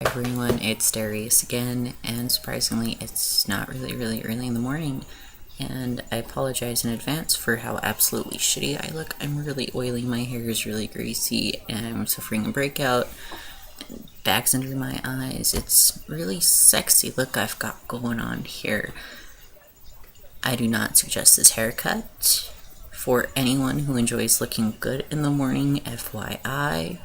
Everyone, it's Darius again, and surprisingly, it's not really early in the morning, and I apologize in advance for how absolutely shitty I look. I'm really oily, my hair is really greasy, and I'm suffering a breakout, bags under my eyes. It's really sexy look I've got going on here. I do not suggest this haircut for anyone who enjoys looking good in the morning, FYI.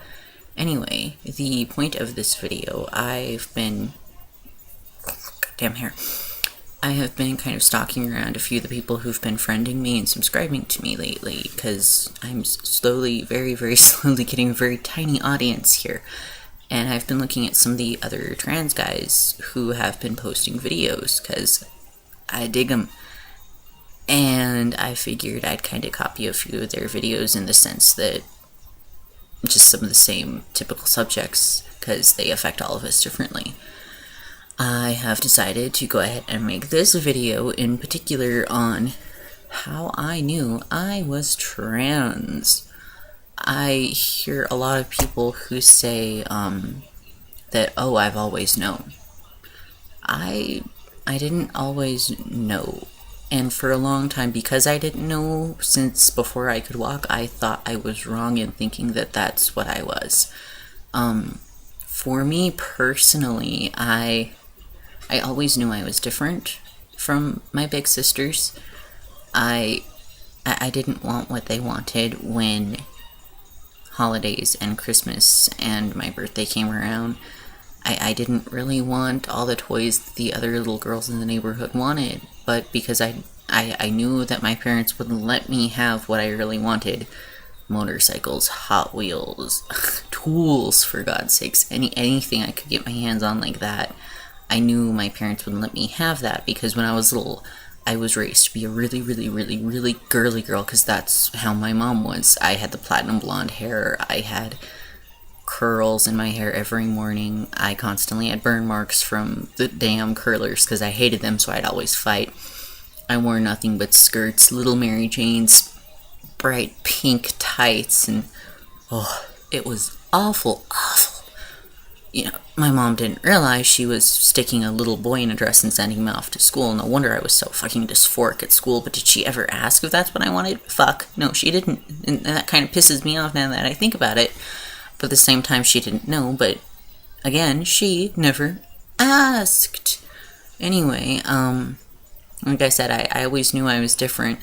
Anyway, the point of this video, I have been kind of stalking around a few of the people who've been friending me and subscribing to me lately, because I'm slowly, very slowly getting a very tiny audience here. And I've been looking at some of the other trans guys who have been posting videos, because I dig them. And I figured I'd kind of copy a few of their videos in the sense that just some of the same typical subjects, because they affect all of us differently. I have decided to go ahead and make this video in particular on how I knew I was trans. I hear a lot of people who say that, oh, I've always known. I didn't always know. And for a long time, because I didn't know since before I could walk, I thought I was wrong in thinking that that's what I was. For me personally, I always knew I was different from my big sisters. I didn't want what they wanted when holidays and Christmas and my birthday came around. I didn't really want all the toys that the other little girls in the neighborhood wanted, but because I knew that my parents wouldn't let me have what I really wanted, motorcycles, Hot Wheels, tools, for God's sakes, anything I could get my hands on like that, I knew my parents wouldn't let me have that, because when I was little, I was raised to be a really girly girl, because that's how my mom was. I had the platinum blonde hair, I had curls in my hair every morning. I constantly had burn marks from the damn curlers because I hated them, so I'd always fight. I wore nothing but skirts, little Mary Janes, bright pink tights, and it was awful. You know, my mom didn't realize she was sticking a little boy in a dress and sending him off to school. No wonder I was so fucking dysphoric at school. But did she ever ask if that's what I wanted? Fuck, no, she didn't. And that kind of pisses me off now that I think about it. But at the same time, she didn't know, but again, she never asked. Anyway, like I said, I always knew I was different,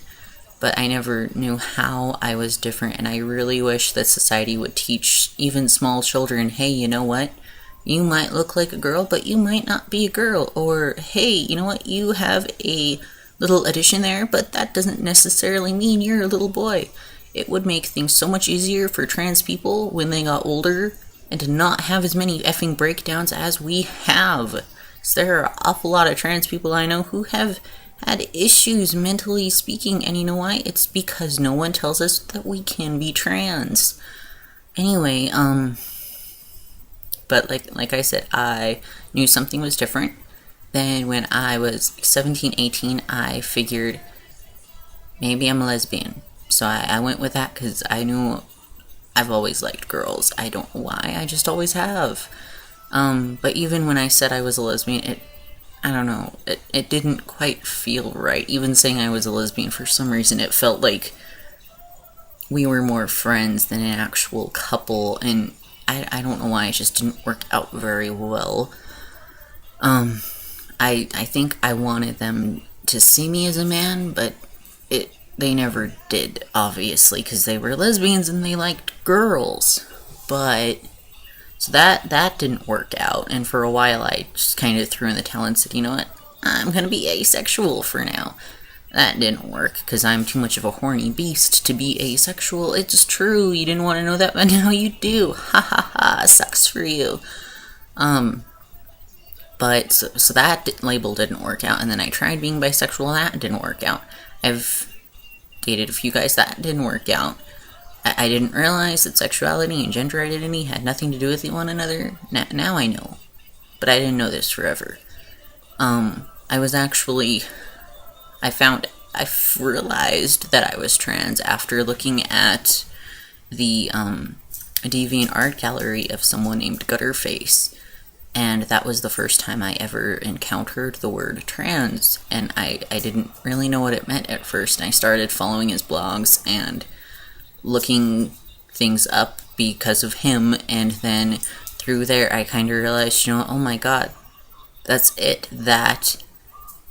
but I never knew how I was different, and I really wish that society would teach even small children, hey, you know what? You might look like a girl, but you might not be a girl. Or, hey, you know what? You have a little addition there, but that doesn't necessarily mean you're a little boy. It would make things so much easier for trans people when they got older and to not have as many effing breakdowns as we have. So there are an awful lot of trans people I know who have had issues mentally speaking, and you know why? It's because no one tells us that we can be trans. Anyway, but like I said, I knew something was different. Then when I was 17, 18, I figured maybe I'm a lesbian. So I went with that because I knew I've always liked girls. I don't know why, I just always have. But even when I said I was a lesbian, I don't know, it didn't quite feel right. Even saying I was a lesbian, for some reason, it felt like we were more friends than an actual couple, and I don't know why, it just didn't work out very well. I think I wanted them to see me as a man, but they never did, obviously, because they were lesbians and they liked girls. But so that didn't work out, and for a while I just kind of threw in the towel and said, you know what, I'm gonna be asexual for now. That didn't work, because I'm too much of a horny beast to be asexual. It's true, you didn't want to know that, but now you do. Ha ha ha, sucks for you. But so that label didn't work out, and then I tried being bisexual, and that didn't work out. I've dated a few guys, that didn't work out. I didn't realize that sexuality and gender identity had nothing to do with one another. Now I know, but I didn't know this forever. I realized that I was trans after looking at the DeviantArt gallery of someone named Gutterface. and that was the first time I ever encountered the word trans, and I didn't really know what it meant at first. And I started following his blogs and looking things up because of him, and then through there I kind of realized, oh my god, that's it. That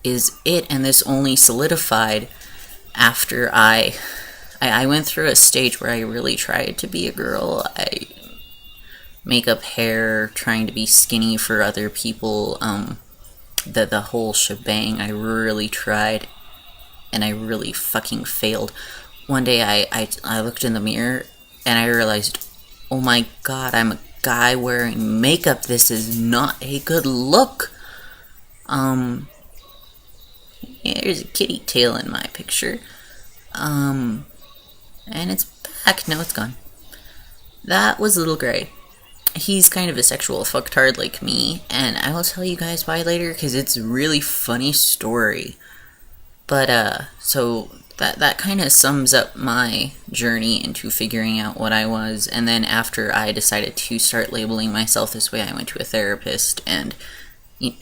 is it. And this only solidified after I went through a stage where I really tried to be a girl. I makeup, hair, trying to be skinny for other people, the whole shebang. I really tried, and I really fucking failed. One day I looked in the mirror and I realized, oh my god, I'm a guy wearing makeup. This is not a good look. There's a kitty tail in my picture. And it's back. No, it's gone. That was Little Gray. He's kind of a sexual fucktard like me, and I will tell you guys why later, because it's a really funny story. But, so that kind of sums up my journey into figuring out what I was, and then after I decided to start labeling myself this way, I went to a therapist, and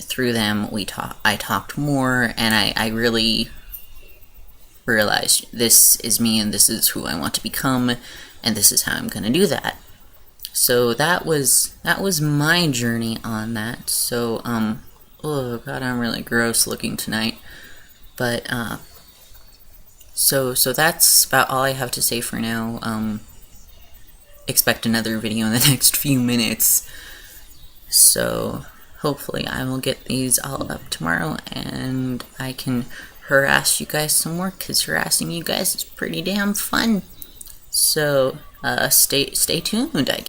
through them, I talked more, and I really realized this is me, and this is who I want to become, and this is how I'm gonna do that. So that was my journey on that. So oh god, I'm really gross looking tonight. But so that's about all I have to say for now. Expect another video in the next few minutes. So hopefully I will get these all up tomorrow, and I can harass you guys some more, because harassing you guys is pretty damn fun. So stay tuned, I guess.